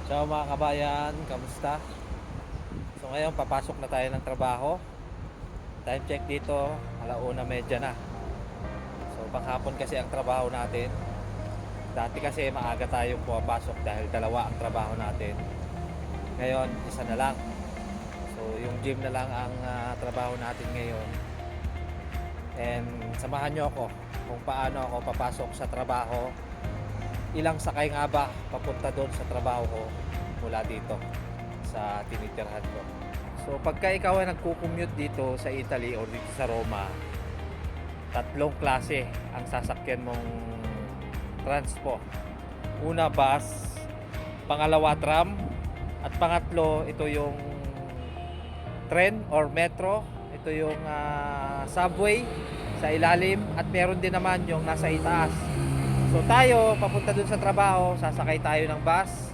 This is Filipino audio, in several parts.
Ciao mga kabayan, kamusta? So ngayon papasok na tayo ng trabaho. Time check dito, 1:30 na. So panghapon kasi ang trabaho natin. Dati kasi maaga tayong pumapasok dahil dalawa ang trabaho natin. Ngayon, isa na lang. So yung gym na lang ang trabaho natin ngayon. And samahan nyo ako kung paano ako papasok sa trabaho. Ilang sakay nga ba papunta doon sa trabaho ko mula dito sa tinitirhan ko. So pagka ikaw ay nagko-commute dito sa Italy o dito sa Roma, tatlong klase ang sasakyan mong transpo. Una, bus, pangalawa, tram, at pangatlo, ito yung tren or metro. Ito yung subway sa ilalim at meron din naman yung nasa itaas. So tayo, papunta dun sa trabaho, sasakay tayo ng bus,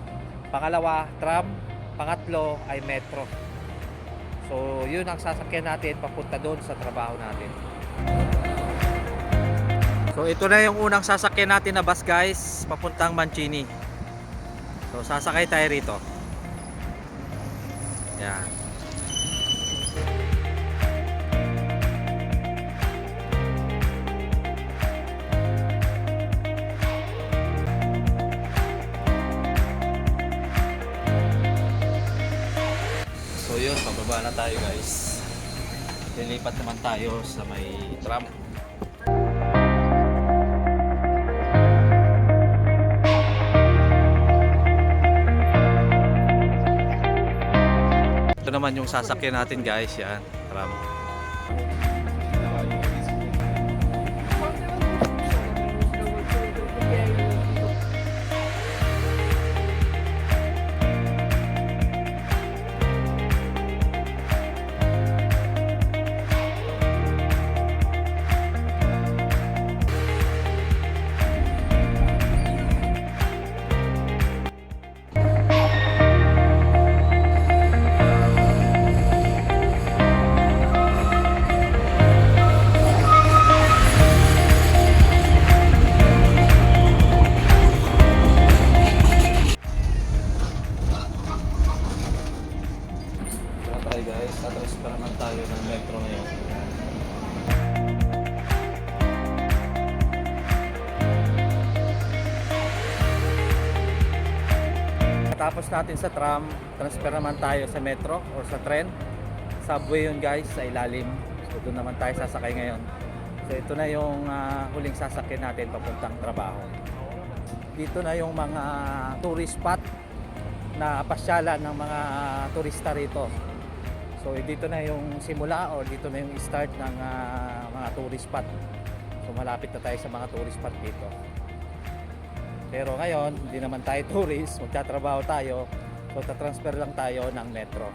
pangalawa, tram, pangatlo ay metro. So yun ang sasakyan natin papunta doon sa trabaho natin. So ito na yung unang sasakyan natin na bus guys, papuntang Mancini. So sasakay tayo rito. Yan. So yun, pababa na tayo guys. Lilipat naman tayo sa may tram. Ito naman yung sasakyan natin guys, yan, tram. Guys, address pa naman tayo ng metro ngayon. Tapos natin sa tram, transfer naman tayo sa metro or sa tren. Subway yun guys, sa ilalim. So doon naman tayo sasakay ngayon. So ito na yung huling sasakyan natin papuntang trabaho. Dito na yung mga tourist spot na pasyalan ng mga turista rito. So dito na yung simula o dito na yung start ng mga tourist spot. So malapit na tayo sa mga tourist spot dito. Pero ngayon, hindi naman tayo tourist, magtatrabaho tayo. So tatransfer lang tayo ng metro.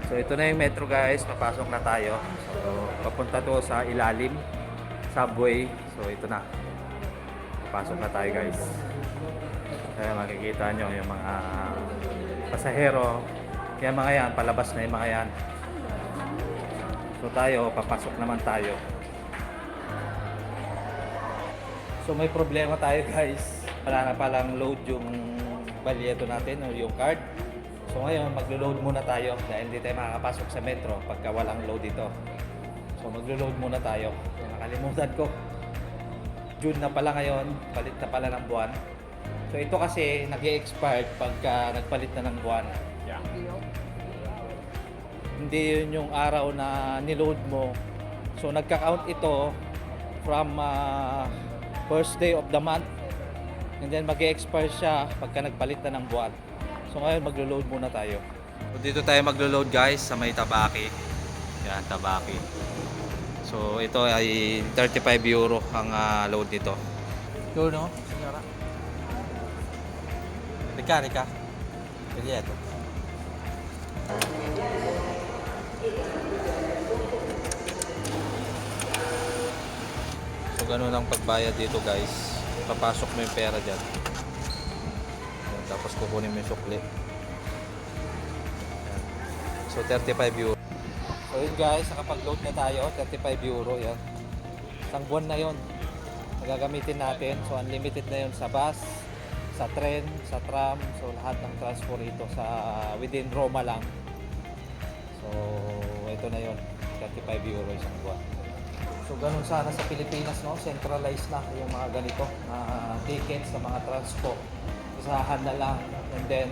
So ito na yung metro guys, papasok na tayo. So papunta to sa ilalim, subway. So ito na. Papasok na tayo guys. Kaya makikita nyo yung mga pasahero. Kaya mga yan, palabas na yung mga yan. So tayo, papasok naman tayo. So may problema tayo guys. Wala na palang load yung balyeto natin o yung card. So ngayon, maglo-load muna tayo dahil hindi tayo makakapasok sa metro pagka walang load dito. So maglo-load muna tayo. So, nakalimutan ko. June na pala ngayon, palit na pala ng buwan. So ito kasi nag-i-expired pagka nagpalit na ng buwan. Yeah. Hindi yun yung araw na niload mo. So nagka-count ito from first day of the month. And then mag-expire siya pagka nagpalit na ng buwan. So ngayon maglo-load muna tayo. So dito tayo maglo-load guys sa may Tabaki. Yan, Tabaki. So ito ay 35 euro ang load nito. Yun no? Senyora. Rika. Ito. So ganun ang pagbayad dito guys. Papasok mo yung pera dyan. Tapos kukunin mo yung sukli. So 35 euro. So yun guys, nakapag-load na tayo. 35 euro yan. Isang buwan na yun. Nagagamitin natin. So unlimited na yun sa bus, sa tren, sa tram, so lahat ng transport ito sa within Roma lang. So ito na yon, 35 euro isang buwan. So ganun sana sa Pilipinas, no? Centralized na yung mga ganito na tickets sa mga transport. Isahan na lang, and then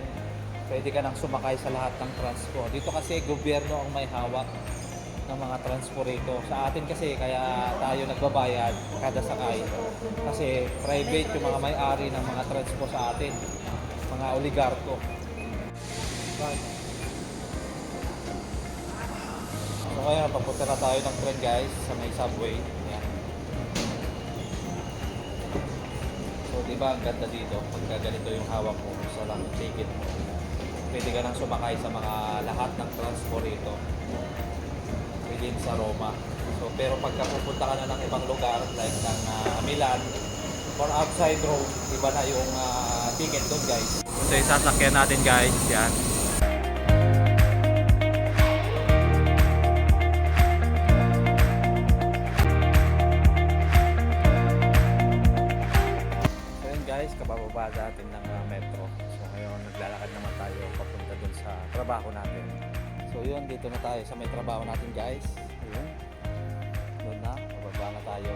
pwede ka nang sumakay sa lahat ng transport. Dito kasi gobyerno ang may hawak ng mga transport rito. Sa atin kasi kaya tayo nagbabayad kada sakay. Kasi private yung mga may-ari ng mga transport sa atin. Mga oligarko. So kaya papunta na tayo ng tren guys sa may subway. Yan. So di ba ang ganda dito pagka ganito yung hawak mo sa lang ticket mo. Pwede ka nang sumakay sa mga lahat ng transport rito within sa Roma. So pero pagka pupunta ka na ng ibang lugar like ng Milan or outside Rome, iba na yung ticket doon guys. So yung sasakyan natin guys, yan. So yun guys, kabababa natin ng metro. So ngayon naglalakad naman tayo papunta dun sa trabaho natin. So yun, dito na tayo sa may trabaho natin guys. Ayun. Doon na, bababa na tayo.